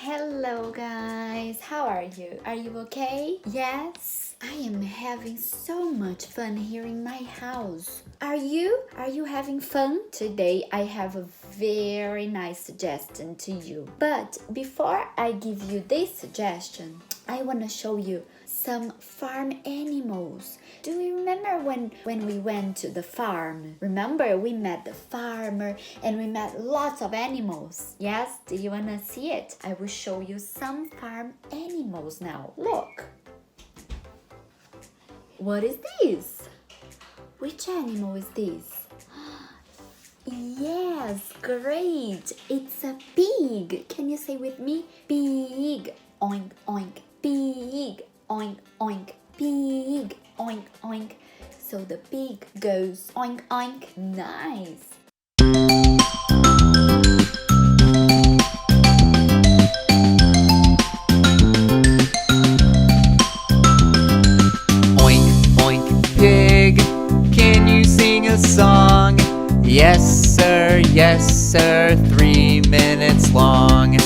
Hello guys, how are you? Are you okay? Yes? I am having so much fun here in my house. Are you? Are you having fun? Today I have a very nice suggestion to you. But before I give you this suggestion, I want to show you some farm animals. Do you remember when we went to the farm? Remember we met the farmer and we met lots of animals? Yes? Do you want to see it? I will show you some farm animals now. Look. What is this? Which animal is this? Yes, great. It's a pig. Can you say with me? Pig. Oink, oink. Pig. Oink, oink. Pig. Oink, oink. So the pig goes oink, oink. Nice. Oink, oink, pig, can you sing a song? Yes, sir, 3 minutes long.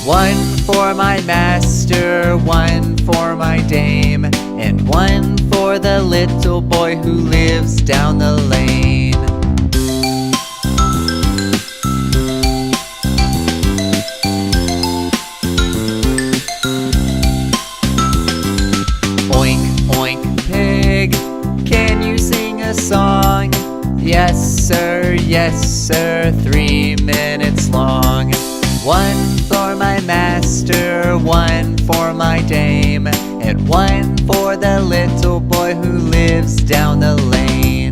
One for my master, one for my dame, and one for the little boy who lives down the lane. Oink, oink, pig, can you sing a song? Yes, sir, 3 minutes long. One for my master, one for my dame, and one for the little boy who lives down the lane.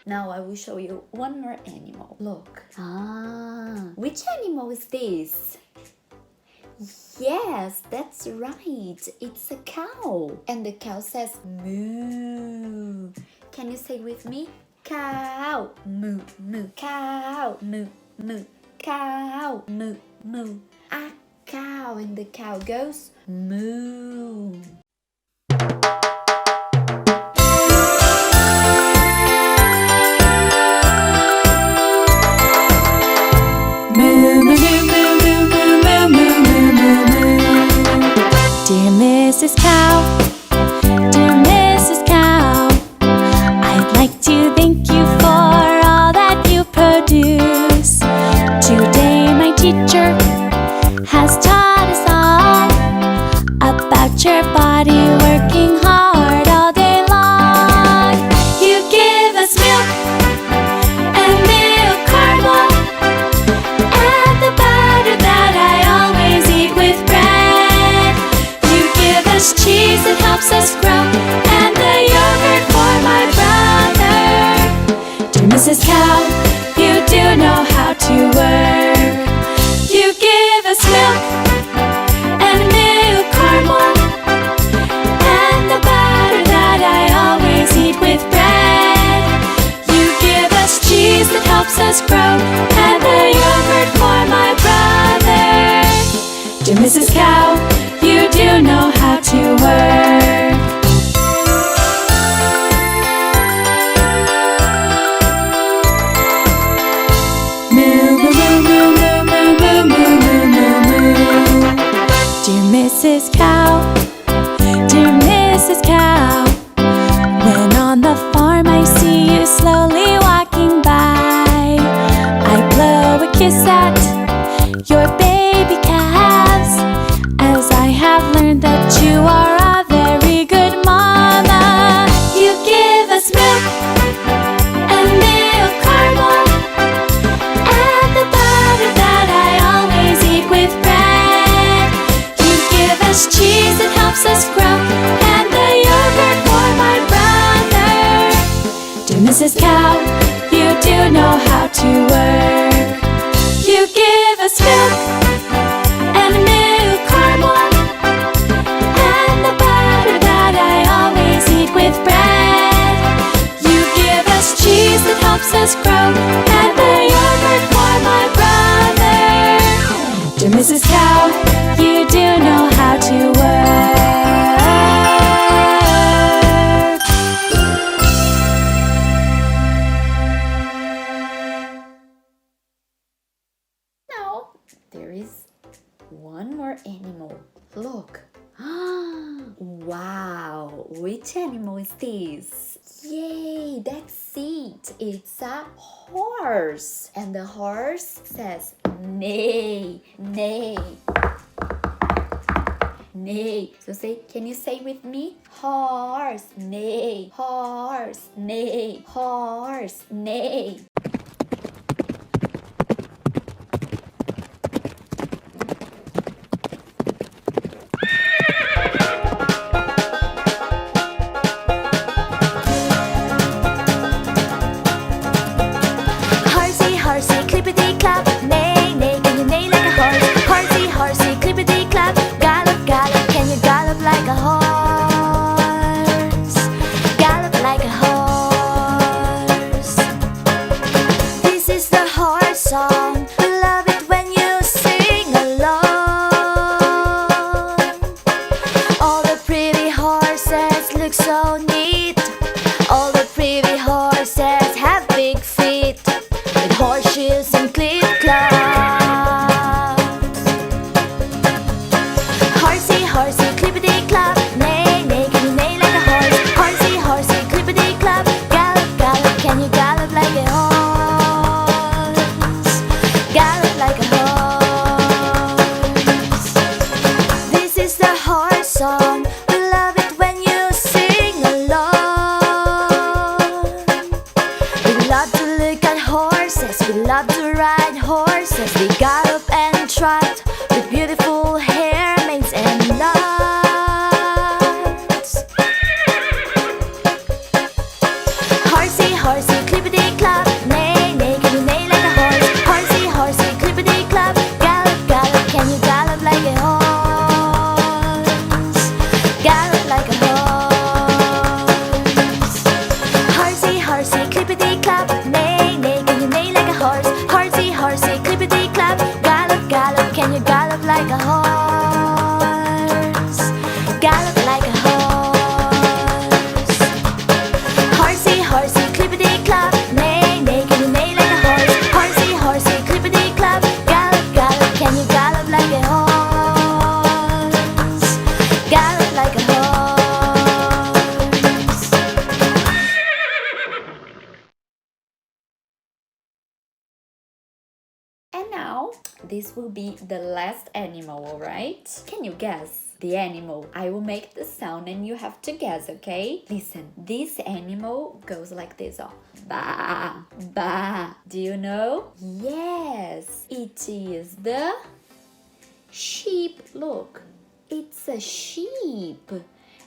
Now I will show you one more animal. Look. Which animal is this? Yes, that's right. It's a cow. And the cow says moo. Can you say with me? Cow, moo, moo. Cow, moo, moo. Cow, moo, moo. A cow, and the cow goes moo. Dear Mrs. Cow, dear Mrs. Cow, I'd like to thank you for all that you produce. Today my teacher has taught us all about your body working hard all day long. You give us milk and milk caramel and the butter that I always eat with bread. You give us cheese that helps us grow and the yogurt for my brother. Dear Mrs. Cow, you do know how to work. You give us milk and milk caramel and the butter that I always eat with bread. You give us cheese that helps us grow and the yogurt for my brother. Dear Mrs. Cow, you do know how to work. Moo, moo, moo, moo, moo, moo, moo, moo, moo, moo. Dear Mrs. Cow, dear Mrs. Cow, when on the farm I see you slowly walking by, I blow a kiss at your baby calves, as I have learned that you are a very good mama. You give us milk and milk caramel and the butter that I always eat with bread. You give us cheese that helps us grow and the yogurt for my brother. Dear Mrs. Cow, you do know how to work. You give us milk and milk caramel and the butter that I always eat with bread. You give us cheese that helps us grow and the yogurt for my brother. Dear Mrs. Cow, you do know how to work. One more animal. Look. Wow, which animal is this? Yay, that's it. It's a horse. And the horse says neigh, neigh. Neigh. So can you say with me? Horse, neigh, horse, neigh, horse, neigh. Horsey, horsey, clippity clap, neigh, neigh, can you neigh like a horse? Horsey, horsey, clippity clap, gallop, gallop, can you gallop like a horse? Gallop like a horse. This is the horse song. We love it when you sing along. All the pretty horses look so neat. All the pretty horses have big feet with horseshoes and clip-clops. Horsey, horsey, clippity-clop, neigh, neigh, can you neigh like a horse? Horsey, horsey, clippity-clop, gallop, gallop, can you gallop like a horse? Gallop like a horse. This is the horse song. We love it when you sing along. We love to look at horses, we love to ride horses. They gallop and trot with beautiful hair, manes and locks. Horsey, horsey, clippity-clop, neigh, neigh, can you neigh like a horse? Horsey, horsey, clippity-clop, gallop, gallop, can you gallop like a horse? Gallop like a horse. Horsey, horsey, clippity-clop, neigh, neigh, can you neigh like a horse? Horsey, horsey, clippity-clop, gallop, gallop, can you gallop like a horse? Gallop like a horse. Horsey, horsey, clippity-clop, neigh, neigh, can you neigh like a horse? Horsey, horsey, clippity-clop, gallop, gallop, can you gallop like a horse? Gallop like a horse. And now, this will be the last animal, alright? Can you guess the animal? I will make the sound and you have to guess, okay? Listen, this animal goes like this, oh. Ba, ba. Do you know? Yes, it is the sheep. Look, it's a sheep.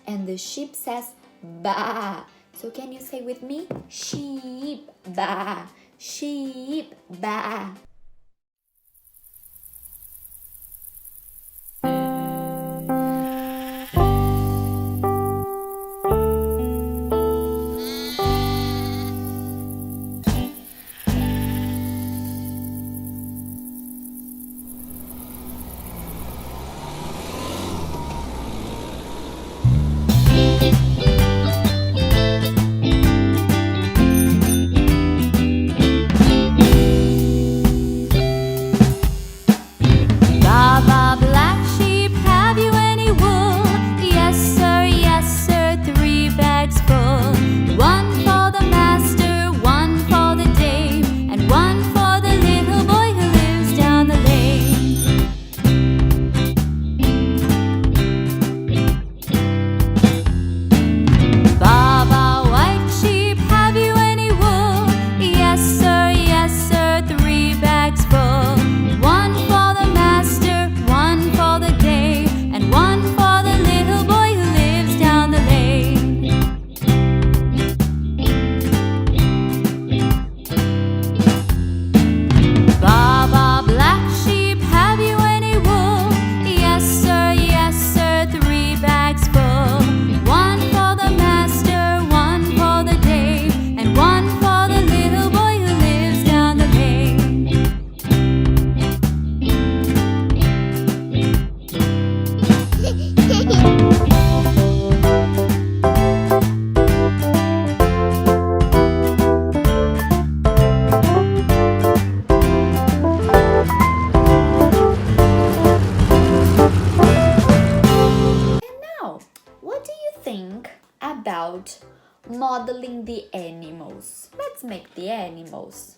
And the sheep says ba. So can you say with me? Sheep, ba. Sheep, ba. about modeling the animals. Let's make the animals.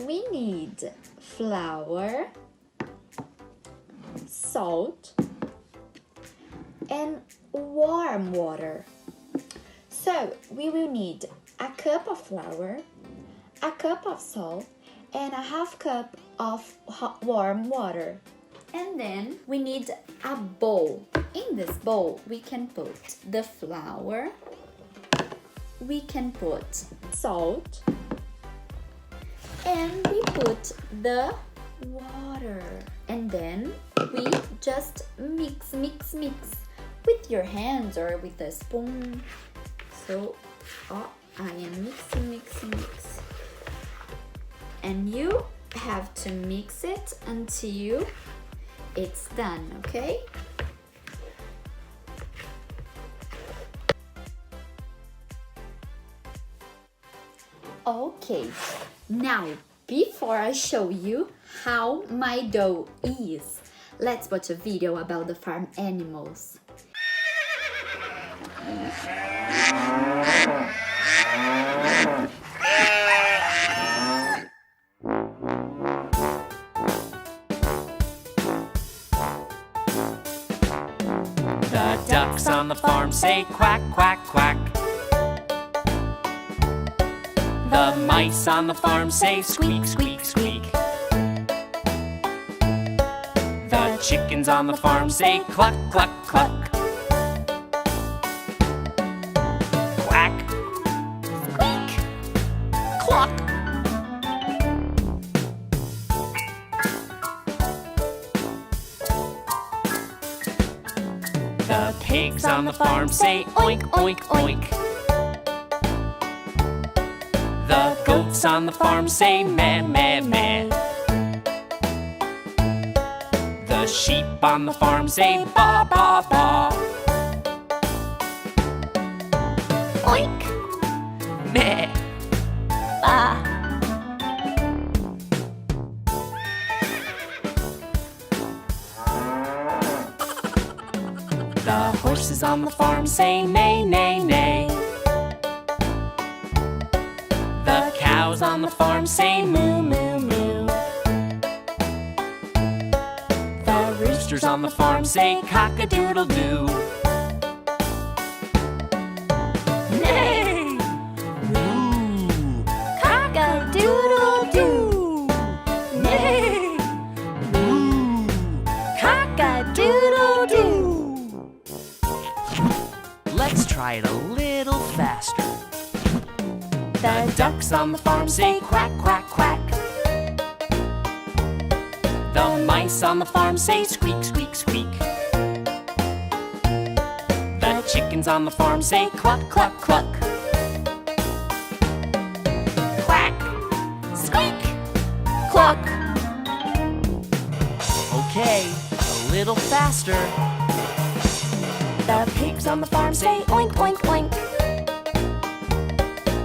We need flour, salt, and warm water. So we will need a cup of flour, a cup of salt, and a half cup of warm water. And then we need a bowl. In this bowl, we can put the flour, we can put salt, and we put the water. And then we just mix with your hands or with a spoon. So, I am mixing. And you have to mix it until it's done, okay? Okay, now before I show you how my dough is, let's watch a video about the farm animals. The ducks on the farm say quack, quack, quack. The mice on the farm say squeak, squeak, squeak. The chickens on the farm say cluck, cluck, cluck. Quack, squeak, cluck. The pigs on the farm say oink, oink, oink. The goats on the farm say meh, meh, meh. The sheep on the farm say ba, ba, ba. Oink, meh, ba. The horses on the farm say neigh, neigh, neigh. The cows on the farm say moo, moo, moo. The roosters on the farm say cock-a-doodle-doo. Neigh! Moo! Cock-a-doodle-doo! Neigh! Moo! Cock-a-doodle-doo! Let's try it a little faster. The ducks on the farm say quack, quack, quack. The mice on the farm say squeak, squeak, squeak. The chickens on the farm say cluck, cluck, cluck. Quack, squeak, cluck. Okay, a little faster. The pigs on the farm say oink, oink, oink.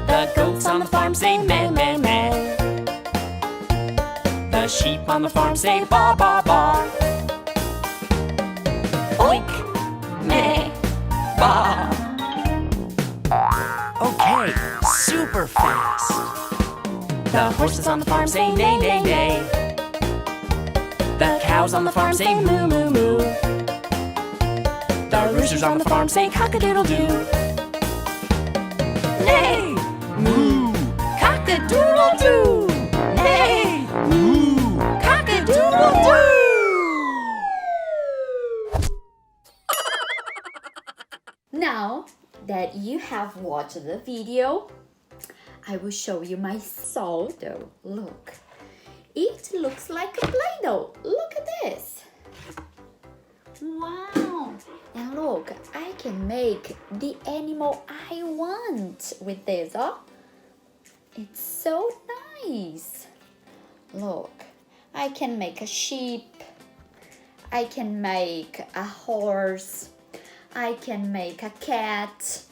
The goats on the farm say meh, meh, meh. The sheep on the farm say ba, ba, ba. Oink, meh, ba. Okay, super fast. The horses on the farm say neigh, neigh, neigh. The cows on the farm say moo, moo, moo. The roosters on the farm say cock-a-doodle-doo. Neigh! Moo! Cock-a-doodle-doo! Neigh! Moo! Cock-a-doodle-doo! Now that you have watched the video, I will show you my salt dough. Look, it looks like a Play-Doh. Look at this. Wow! And look, I can make the animal I want with this, oh? It's so nice. Look, I can make a sheep. I can make a horse. I can make a cat.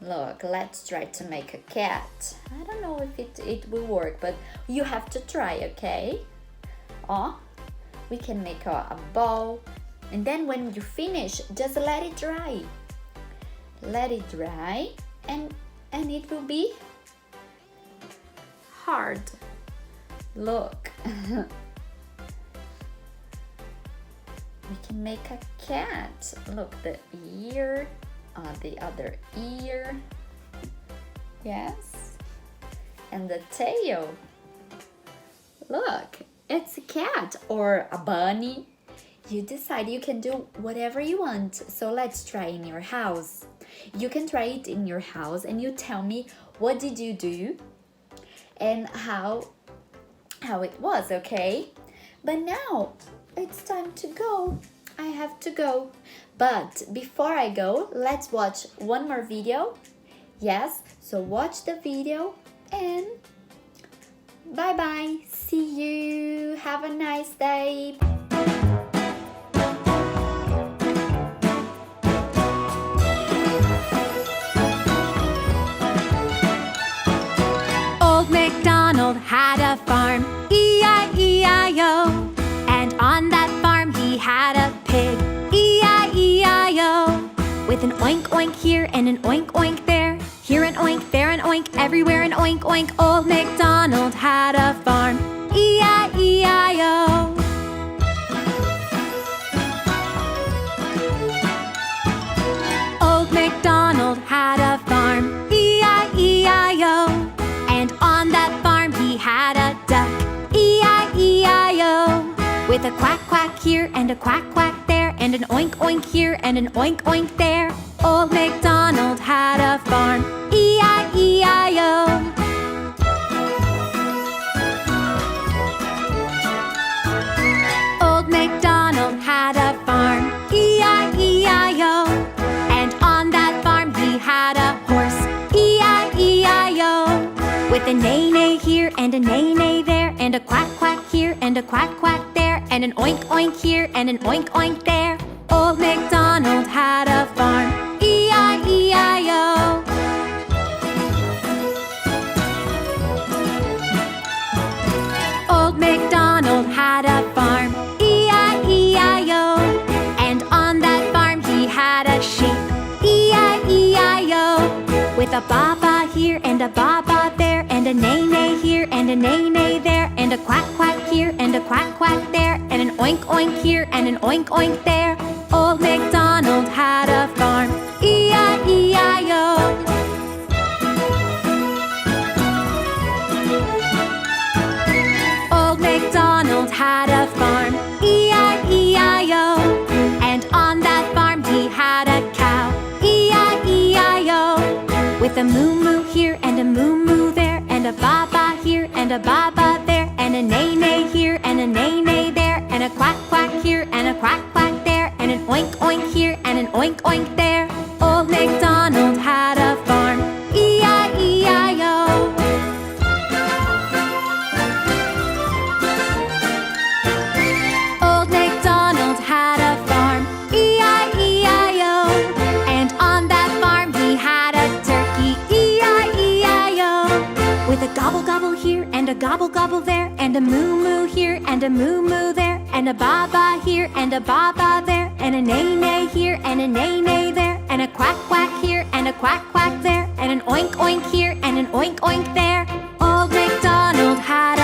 Look, let's try to make a cat. I don't know if it will work, but you have to try, okay? Oh, we can make a ball. And then when you finish, just let it dry. Let it dry. and it will be hard. Look. We can make a cat. Look, the ear, the other ear. Yes. And the tail. Look, it's a cat or a bunny. You decide, you can do whatever you want. So let's try in your house. You can try it in your house and you tell me what did you do and how it was, okay? But now it's time to go. I have to go. But before I go, let's watch one more video. Yes, so watch the video and bye-bye. See you. Have a nice day. Old MacDonald had a farm, E-I-E-I-O. And on that farm he had a pig, E-I-E-I-O. With an oink oink here and an oink oink there. Here an oink, there an oink, everywhere an oink oink. Old MacDonald had a farm, E-I-E-I-O. Old MacDonald had a farm, E-I-E-I-O. And on that farm he had a duck, E-I-E-I-O. With a quack quack here and a quack quack there. And an oink oink here and an oink oink there. Old MacDonald had a farm, E-I-E-I-O. Old MacDonald had a farm, E-I-E-I-O. And on that farm he had a horse, E-I-E-I-O. With a neigh-neigh here and a neigh-neigh there. And a quack quack here and a quack quack there. And an oink oink here and an oink oink there. Old MacDonald had a farm, E-I-E-I-O. Old MacDonald had a farm, E-I-E-I-O. And on that farm he had a sheep, E-I-E-I-O. With a ba-ba here and a ba-ba there. And a neigh-neigh here and a neigh-neigh there. And a quack quack here and a quack quack there. And an oink oink here and an oink oink there. Old MacDonald had a farm, E-I-E-I-O. Old MacDonald had a farm, E-I-E-I-O. And on that farm he had a cow, E-I-E-I-O. With a moo-moo here and a moo-moo there. And a ba-ba here and a ba-ba there. And a neigh-neigh here and a neigh-neigh there. And a quack quack here and a quack quack there. And an oink oink here and an oink oink there. Old MacDonald had a farm, E-I-E-I-O. Old MacDonald had a farm, E-I-E-I-O. And on that farm he had a turkey, E-I-E-I-O. With a gobble gobble here and a gobble gobble there. And a moo moo here and a moo moo there. And a ba-ba here and a ba-ba there. And a neigh-neigh here and a neigh-neigh there. And a quack quack here and a quack quack there. And an oink oink here and an oink oink there. Old MacDonald had